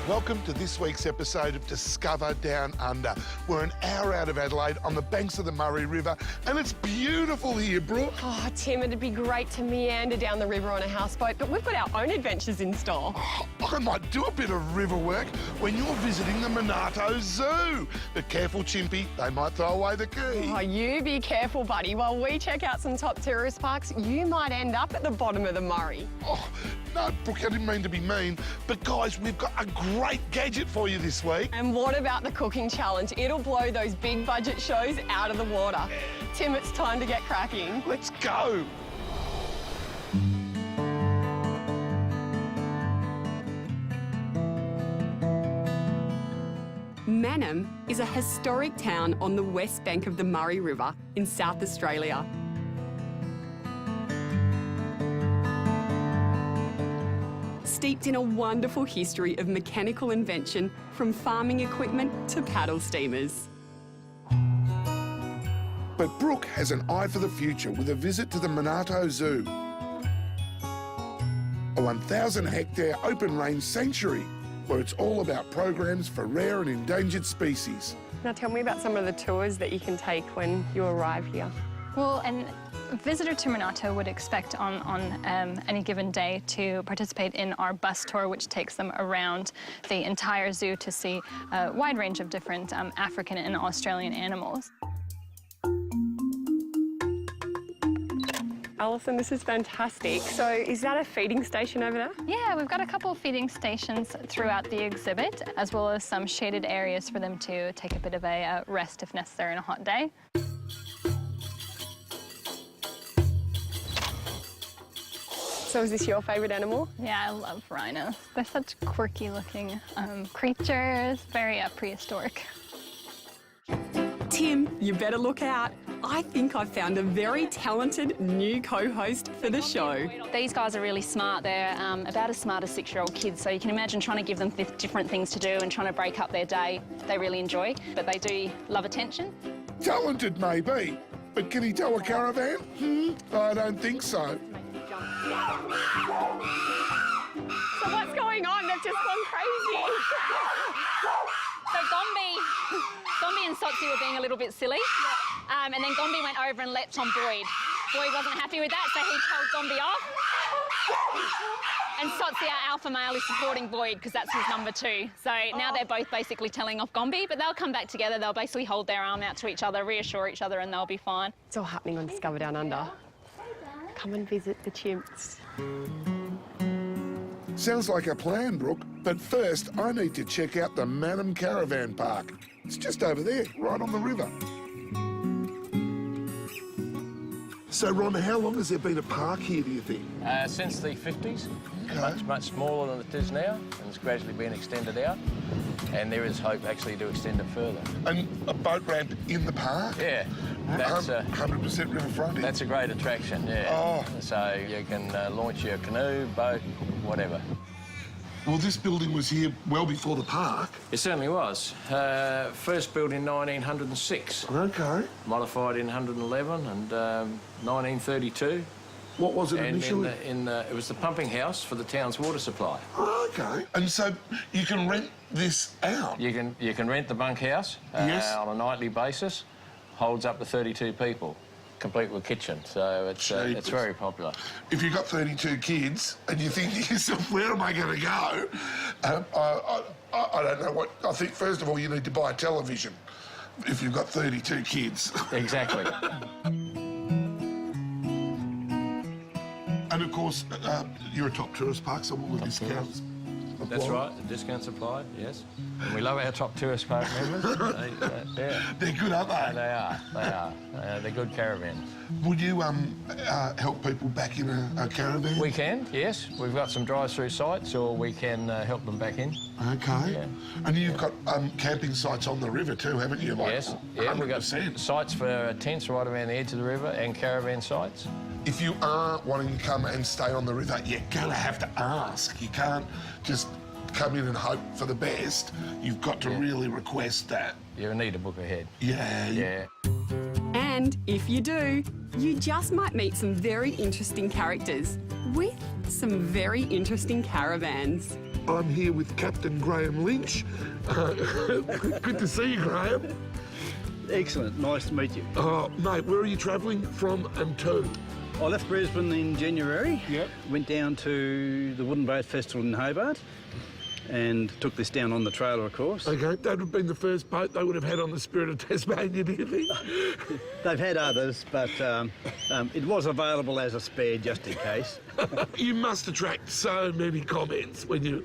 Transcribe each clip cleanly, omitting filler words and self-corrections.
Welcome to this week's episode of Discover Down Under. We're an hour out of Adelaide on the banks of the Murray River, and it's beautiful here, Brooke. Oh, Tim, it'd be great to meander down the river on a houseboat, but we've got our own adventures in store. Oh, I might do a bit of river work when you're visiting the Monarto Zoo. But careful, Chimpy, they might throw away the key. Oh, you be careful, buddy. While we check out some top tourist parks, you might end up at the bottom of the Murray. Oh, no, Brooke, I didn't mean to be mean. But, guys, we've got a great gadget for you this week. And what about the cooking challenge? It'll blow those big budget shows out of the water. Tim, it's time to get cracking. Let's go. Mannum is a historic town on the west bank of the Murray River in South Australia. Steeped in a wonderful history of mechanical invention, from farming equipment to paddle steamers. But Brooke has an eye for the future with a visit to the Monarto Zoo, a 1,000-hectare open-range sanctuary where it's all about programs for rare and endangered species. Now tell me about some of the tours that you can take when you arrive here. Well, a visitor to Monarto would expect on any given day to participate in our bus tour, which takes them around the entire zoo to see a wide range of different African and Australian animals. Alison, this is fantastic. So is that a feeding station over there? Yeah, we've got a couple of feeding stations throughout the exhibit, as well as some shaded areas for them to take a bit of a rest if necessary on a hot day. So is this your favourite animal? Yeah, I love rhinos. They're such quirky-looking creatures, very prehistoric. Tim, you better look out. I think I've found a very talented new co-host for the show. These guys are really smart. They're about as smart as 6-year-old kids, so you can imagine trying to give them different things to do and trying to break up their day. They really enjoy, but they do love attention. Talented, maybe, but can he tow a caravan? I don't think so. So what's going on? They've just gone crazy. So Gombi and Sotsi were being a little bit silly, and then Gombi went over and leapt on Boyd. Boyd wasn't happy with that, so he told Gombi off. And Sotsi, our alpha male, is supporting Boyd because that's his number 2. So now they're both basically telling off Gombi, but they'll come back together. They'll basically hold their arm out to each other, reassure each other, and they'll be fine. It's all happening on Discover Down Under. Come and visit the chimps. Sounds like a plan, Brooke. But first, I need to check out the Mannum Caravan Park. It's just over there, right on the river. So, Ron, how long has there been a park here, do you think? Since the 50s. Okay. Much smaller than it is now, and it's gradually been extended out. And there is hope actually to extend it further. And a boat ramp in the park? Yeah. That's 100% river frontage. That's a great attraction, yeah. Oh. So you can launch your canoe, boat, whatever. Well, this building was here well before the park. It certainly was. First built in 1906. Okay. Modified in 111 and 1932. What was it And initially? it was the pumping house for the town's water supply. Okay. And so you can rent this out? You can rent the bunkhouse Yes. on a nightly basis. Holds up to 32 people, complete with kitchen. So it's very popular. If you've got 32 kids and you think to yourself, where am I going to go? I don't know what. I think, first of all, you need to buy a television if you've got 32 kids. Exactly. And, of course, you're a top tourist park, so all the discounts apply. That's right, the discounts applied, yes. And we love our top tourist park members. Yeah. They're good, aren't they? They are. They're good caravans. Would you help people back in a caravan? We can, yes. We've got some drive-through sites, or we can help them back in. Okay. Yeah. And you've got camping sites on the river too, haven't you? Like Yes, yeah, we've got 100%. sites for tents right around the edge of the river and caravan sites. If you are wanting to come and stay on the river, you're going to have to ask. You can't just come in and hope for the best. You've got to really request that. You need to book ahead. Yeah. Yeah. And if you do, you just might meet some very interesting characters with some very interesting caravans. I'm here with Captain Graham Lynch. Good to see you, Graham. Excellent, nice to meet you. Oh, mate, where are you travelling from and to? I left Brisbane in January. Yep. Went down to the Wooden Boat Festival in Hobart and took this down on the trailer, of course. Okay, that would have been the first boat they would have had on the Spirit of Tasmania, do you think? They've had others, but it was available as a spare just in case. You must attract so many comments when you...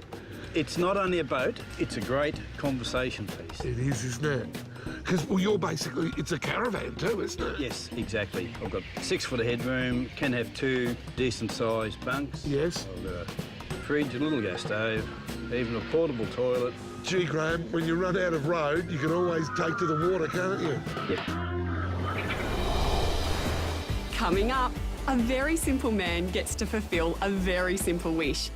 It's not only a boat, it's a great conversation piece. It is, isn't it? Because, well, you're basically, it's a caravan too, isn't it? Yes, exactly. I've got 6 foot of headroom, can have 2 decent-sized bunks. Yes. I've got a fridge, a little gas stove, even a portable toilet. Gee, Graham, when you run out of road, you can always take to the water, can't you? Yeah. Coming up, a very simple man gets to fulfill a very simple wish.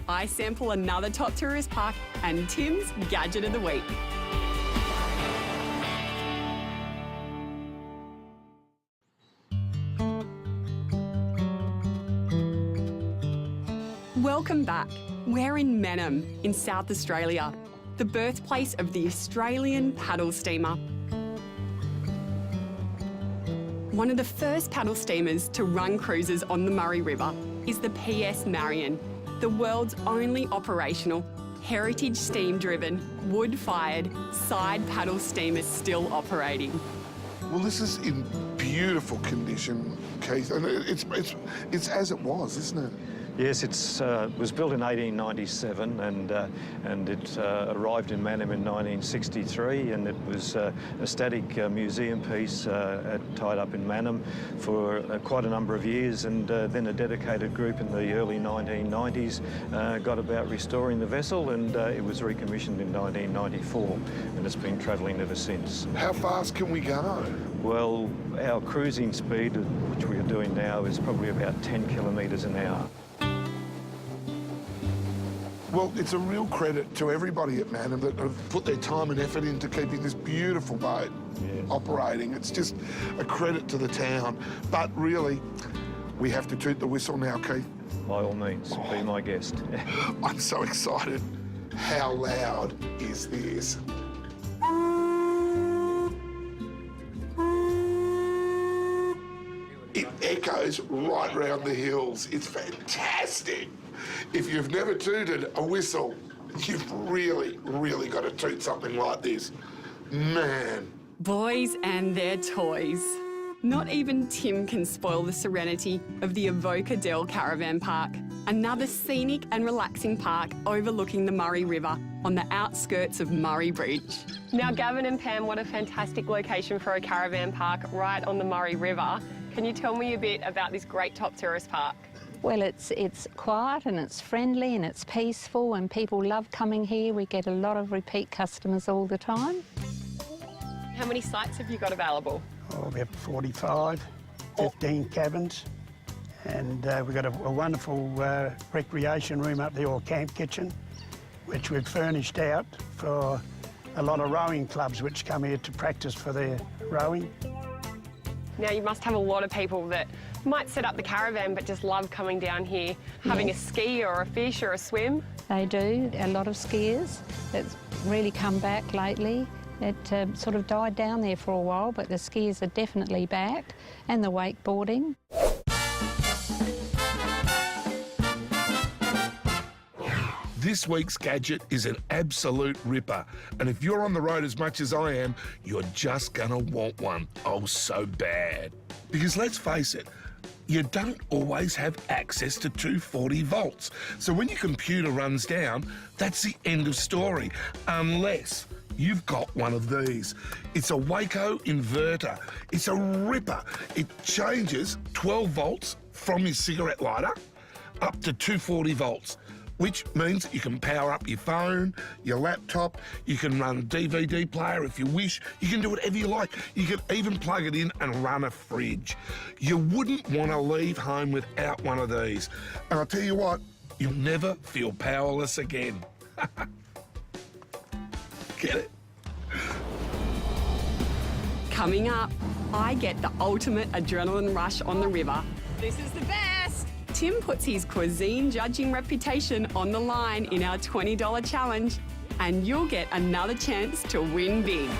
I sample another top tourist park and Tim's Gadget of the Week. Welcome back. We're in Mannum in South Australia, the birthplace of the Australian paddle steamer. One of the first paddle steamers to run cruises on the Murray River is the PS Marion, the world's only operational, heritage steam-driven, wood-fired, side paddle steamer still operating. Well, this is in beautiful condition, Keith, and it's as it was, isn't it? Yes, it was built in 1897 and it arrived in Mannum in 1963, and it was a static museum piece tied up in Mannum for quite a number of years, and then a dedicated group in the early 1990s got about restoring the vessel, and it was recommissioned in 1994, and it's been travelling ever since. How fast can we go? Well, our cruising speed, which we are doing now, is probably about 10 kilometres an hour. Well, it's a real credit to everybody at Mannum that have put their time and effort into keeping this beautiful boat operating. It's just a credit to the town. But really, we have to toot the whistle now, Keith. By all means, be my guest. I'm so excited. How loud is this? It echoes right round the hills. It's fantastic. If you've never tooted a whistle, you've really, really got to toot something like this. Man. Boys and their toys. Not even Tim can spoil the serenity of the Avoca Dell Caravan Park, another scenic and relaxing park overlooking the Murray River on the outskirts of Murray Bridge. Now, Gavin and Pam, what a fantastic location for a caravan park right on the Murray River. Can you tell me a bit about this great top tourist park? Well, it's quiet and it's friendly and it's peaceful and people love coming here. We get a lot of repeat customers all the time. How many sites have you got available? Oh, we have 45, 15 cabins, and we've got a wonderful recreation room up there, or camp kitchen, which we've furnished out for a lot of rowing clubs which come here to practice for their rowing. Now, you must have a lot of people that might set up the caravan but just love coming down here, having a ski or a fish or a swim. They do, a lot of skiers. It's really come back lately. It sort of died down there for a while, but the skiers are definitely back, and the wakeboarding. This week's gadget is an absolute ripper, and if you're on the road as much as I am, you're just gonna want one. Oh, so bad. Because let's face it, you don't always have access to 240 volts. So when your computer runs down, that's the end of story, unless you've got one of these. It's a WAECO inverter. It's a ripper. It changes 12 volts from your cigarette lighter up to 240 volts, which means that you can power up your phone, your laptop, you can run a DVD player if you wish, you can do whatever you like. You can even plug it in and run a fridge. You wouldn't want to leave home without one of these. And I'll tell you what, you'll never feel powerless again. Get it? Coming up, I get the ultimate adrenaline rush on the river. This is the best. Tim puts his cuisine judging reputation on the line in our $20 challenge, and you'll get another chance to win big.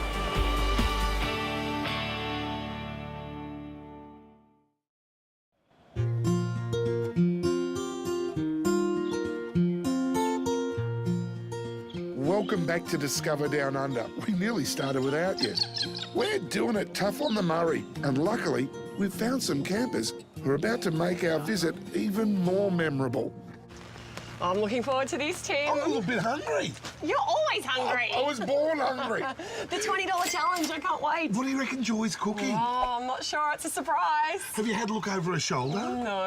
Welcome back to Discover Down Under. We nearly started without you. We're doing it tough on the Murray, and luckily, we've found some campers who are about to make our visit even more memorable. I'm looking forward to this, Tim. I'm a little bit hungry. You're always hungry. I was born hungry. The $20 challenge, I can't wait. What do you reckon Joy's cooking? Oh, I'm not sure. It's a surprise. Have you had a look over her shoulder? No.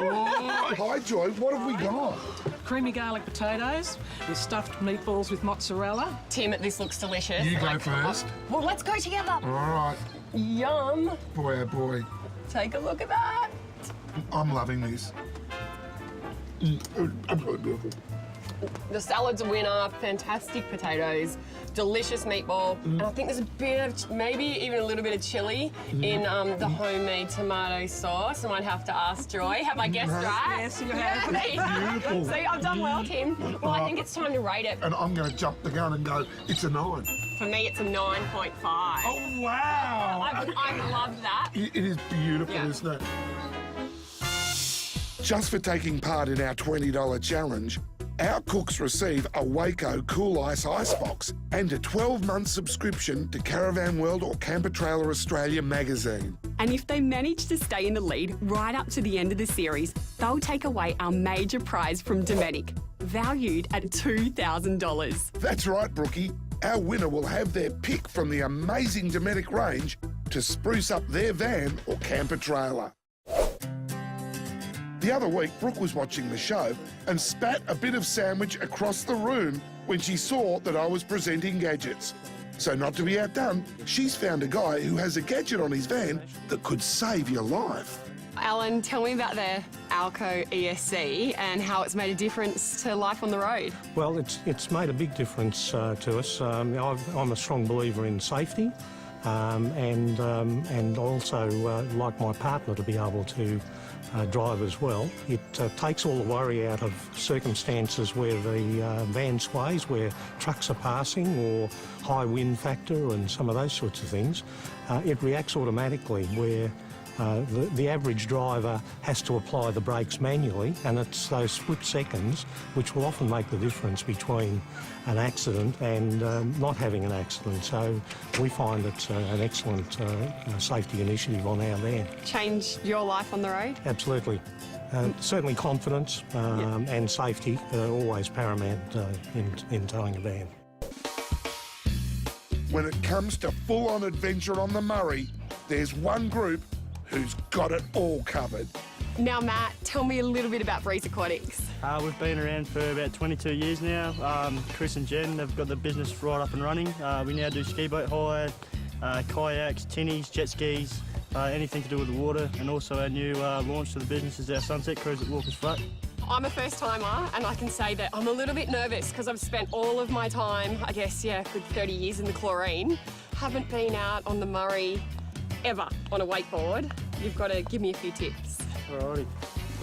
Oh, hi, Joy. What have we got? Creamy garlic potatoes with stuffed meatballs with mozzarella. Tim, this looks delicious. You go first. Well, let's go together. All right. Yum. Boy, oh boy. Take a look at that. I'm loving this. Absolutely beautiful. The salad's a winner, fantastic potatoes, delicious meatball, and I think there's a bit of, maybe even a little bit of chili in the homemade tomato sauce. I might have to ask Joy. Have I guessed right? Yes, you have. Beautiful. See, I've done well, Tim. Well, I think it's time to rate it. And I'm going to jump the gun and go, it's a 9. For me, it's a 9.5. Oh, wow. I love that. It is beautiful, Yeah. isn't it? Just for taking part in our $20 challenge, our cooks receive a WAECO Cool Ice Icebox and a 12-month subscription to Caravan World or Camper Trailer Australia magazine. And if they manage to stay in the lead right up to the end of the series, they'll take away our major prize from Dometic, valued at $2,000. That's right, Brookie. Our winner will have their pick from the amazing Dometic range to spruce up their van or camper trailer. The other week, Brooke was watching the show and spat a bit of sandwich across the room when she saw that I was presenting gadgets. So not to be outdone, she's found a guy who has a gadget on his van that could save your life. Alan, tell me about the WAECO ESC and how it's made a difference to life on the road. Well, it's made a big difference to us. I'm a strong believer in safety, and also like my partner to be able to drive as well. It takes all the worry out of circumstances where the van sways, where trucks are passing, or high wind factor and some of those sorts of things. It reacts automatically, where the average driver has to apply the brakes manually, and it's those split seconds which will often make the difference between an accident and not having an accident. So we find it's an excellent safety initiative on our van. Changed your life on the road? Absolutely. Certainly confidence and safety are always paramount in towing a van. When it comes to full-on adventure on the Murray, there's one group who's got it all covered. Now, Matt, tell me a little bit about Breeze Aquatics. We've been around for about 22 years now. Chris and Jen have got the business right up and running. We now do ski boat hire, kayaks, tinnies, jet skis, anything to do with the water, and also our new launch to the business is our Sunset Cruise at Walker's Flat. I'm a first-timer, and I can say that I'm a little bit nervous because I've spent all of my time, I guess, yeah, a good 30 years in the chlorine. Haven't been out on the Murray ever on a wakeboard. You've got to give me a few tips. Alrighty.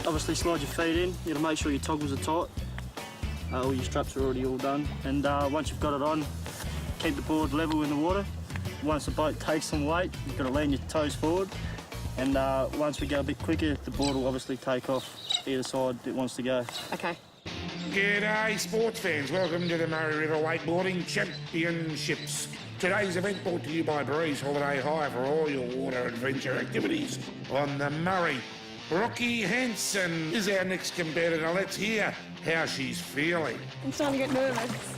Obviously slide your feet in. You've got to make sure your toggles are tight. All your straps are already all done. And once you've got it on, keep the board level in the water. Once the boat takes some weight, you've got to lean your toes forward. And once we go a bit quicker, the board will obviously take off either side it wants to go. Okay. G'day, sports fans. Welcome to the Murray River Wakeboarding Championships. Today's event brought to you by Breeze Holiday Hire for all your water adventure activities on the Murray. Brookie Hanson is our next competitor. Let's hear how she's feeling. I'm starting to get nervous.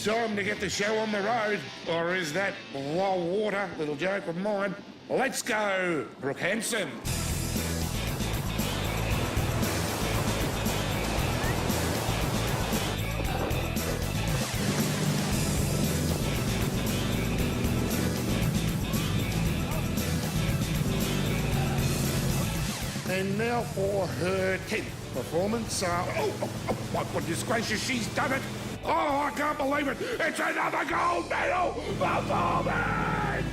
Time to get the show on the road, or is that low water? Little joke of mine. Let's go, Brooke Hanson. And now for her 10th performance. My goodness gracious, she's done it. Oh, I can't believe it. It's another gold medal performance.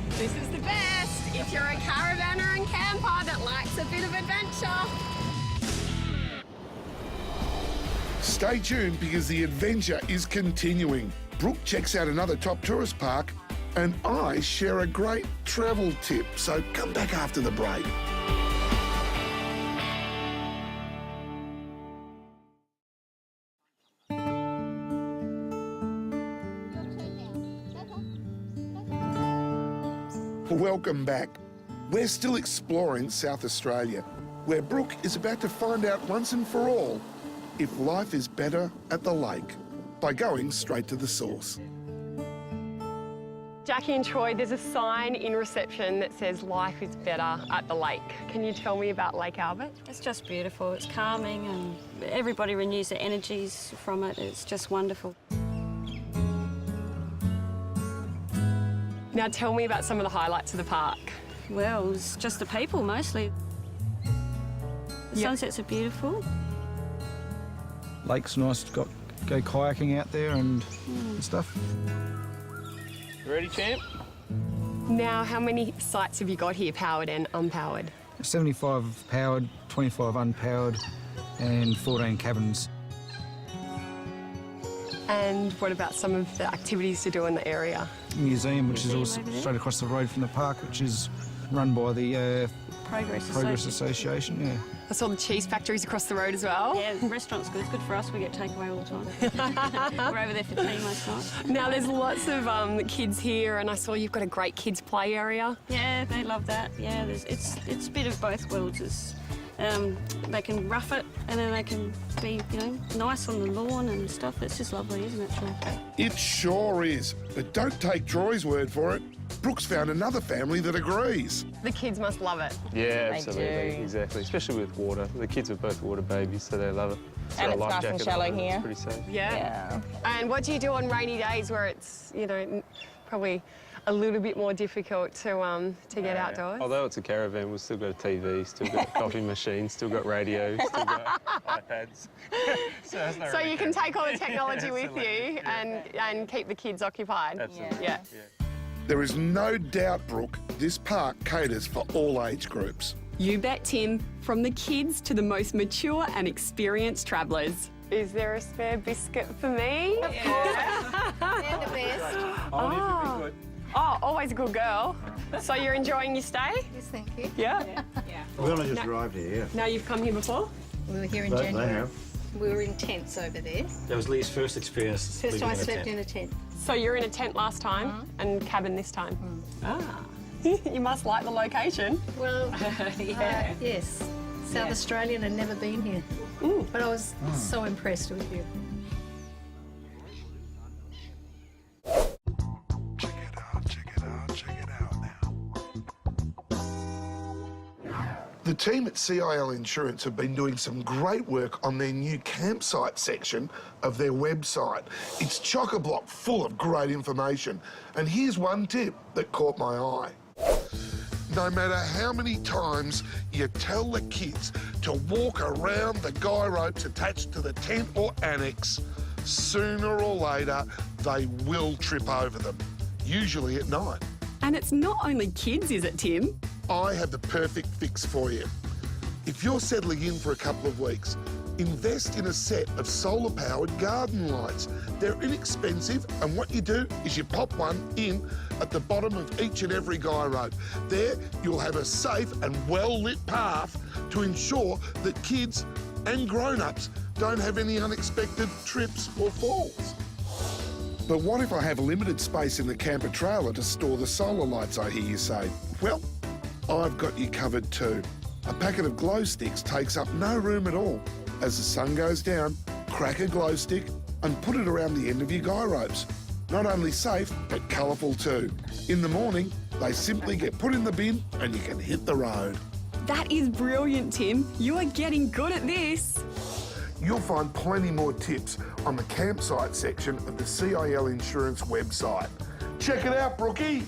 This is the best. It's if you're a caravanner and camper that likes a bit of adventure. Stay tuned because the adventure is continuing. Brooke checks out another top tourist park and I share a great travel tip, so come back after the break. Welcome back. We're still exploring South Australia, where Brooke is about to find out once and for all if life is better at the lake by going straight to the source. Jackie and Troy, there's a sign in reception that says life is better at the lake. Can you tell me about Lake Albert? It's just beautiful. It's calming and everybody renews their energies from it. It's just wonderful. Now tell me about some of the highlights of the park. Well, it's just the people mostly. The sunsets are beautiful. Lake's nice to go kayaking out there and stuff. Ready, champ? Now, how many sites have you got here, powered and unpowered? 75 powered, 25 unpowered, and 14 cabins. And what about some of the activities to do in the area? Museum, which is also straight across the road from the park, which is run by the Progress Association. Yeah. I saw the cheese factories across the road as well. Yeah, the restaurant's good. It's good for us. We get takeaway all the time. We're over there for tea most nights. Now, there's lots of kids here, and I saw you've got a great kids' play area. Yeah, they love that. Yeah, it's a bit of both worlds. They can rough it, and then they can be, nice on the lawn and stuff. It's just lovely, isn't it, Troy? It sure is, but don't take Troy's word for it. Brooke's found another family that agrees. The kids must love it. Yeah, absolutely, exactly. Especially with water. The kids are both water babies, so they love it. And it's nice and shallow here. It's pretty safe. Yeah. And what do you do on rainy days where it's, probably a little bit more difficult to get outdoors? Although it's a caravan, we've still got a TV, still got a coffee machine, still got radio, still got iPads. So you can take all the technology with you and keep the kids occupied. Absolutely. Yeah. There is no doubt, Brooke, this park caters for all age groups. You bet, Tim. From the kids to the most mature and experienced travellers. Is there a spare biscuit for me? Of course. They're the best. Oh, always a good girl. So you're enjoying your stay? Yes, thank you. Yeah? We only just arrived here, yeah. Now you've come here before? We were here in They January. have. We were in tents over there. That was Lee's first experience. First time I slept in a tent. So you're in a tent last time and cabin this time? Ah. You must like the location. Well, yes. South Australian and never been here. But I was so impressed with you. The team at CIL Insurance have been doing some great work on their new campsite section of their website. It's chock-a-block full of great information. And here's one tip that caught my eye. No matter how many times you tell the kids to walk around the guy ropes attached to the tent or annex, sooner or later they will trip over them, usually at night. And it's not only kids, is it, Tim? I have the perfect fix for you. If you're settling in for a couple of weeks, invest in a set of solar-powered garden lights. They're inexpensive, and what you do is you pop one in at the bottom of each and every guy rope. There, you'll have a safe and well-lit path to ensure that kids and grown-ups don't have any unexpected trips or falls. But what if I have limited space in the camper trailer to store the solar lights, I hear you say? Well, I've got you covered too. A packet of glow sticks takes up no room at all. As the sun goes down, crack a glow stick and put it around the end of your guy ropes. Not only safe, but colourful too. In the morning, they simply get put in the bin and you can hit the road. That is brilliant, Tim. You are getting good at this. You'll find plenty more tips on the campsite section of the CIL Insurance website. Check it out, Brookie.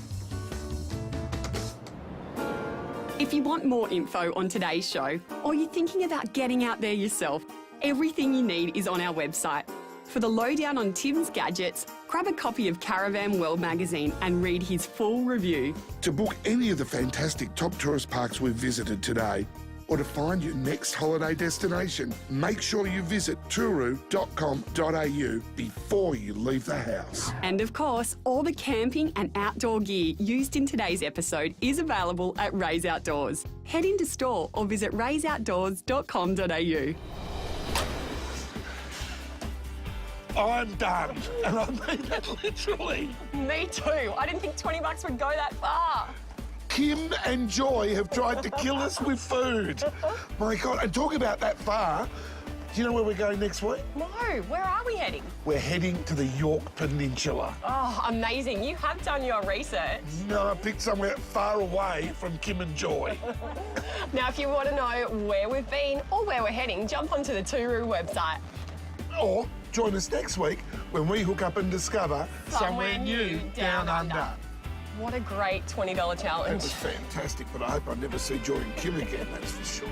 If you want more info on today's show, or you're thinking about getting out there yourself, everything you need is on our website. For the lowdown on Tim's gadgets, grab a copy of Caravan World magazine and read his full review. To book any of the fantastic top tourist parks we've visited today, or to find your next holiday destination, make sure you visit turu.com.au before you leave the house. And of course, all the camping and outdoor gear used in today's episode is available at Ray's Outdoors. Head into store or visit raysoutdoors.com.au. I'm done, and I mean that literally. Me too. I didn't think 20 bucks would go that far. Kim and Joy have tried to kill us with food. My God, and talk about that far. Do you know where we're going next week? No, where are we heading? We're heading to the York Peninsula. Oh, amazing. You have done your research. No, I picked somewhere far away from Kim and Joy. Now, if you want to know where we've been or where we're heading, jump onto the Turu website. Or join us next week when we hook up and discover somewhere new down under. What a great $20 challenge. It was fantastic, but I hope I never see Joy and Kim again, that's for sure.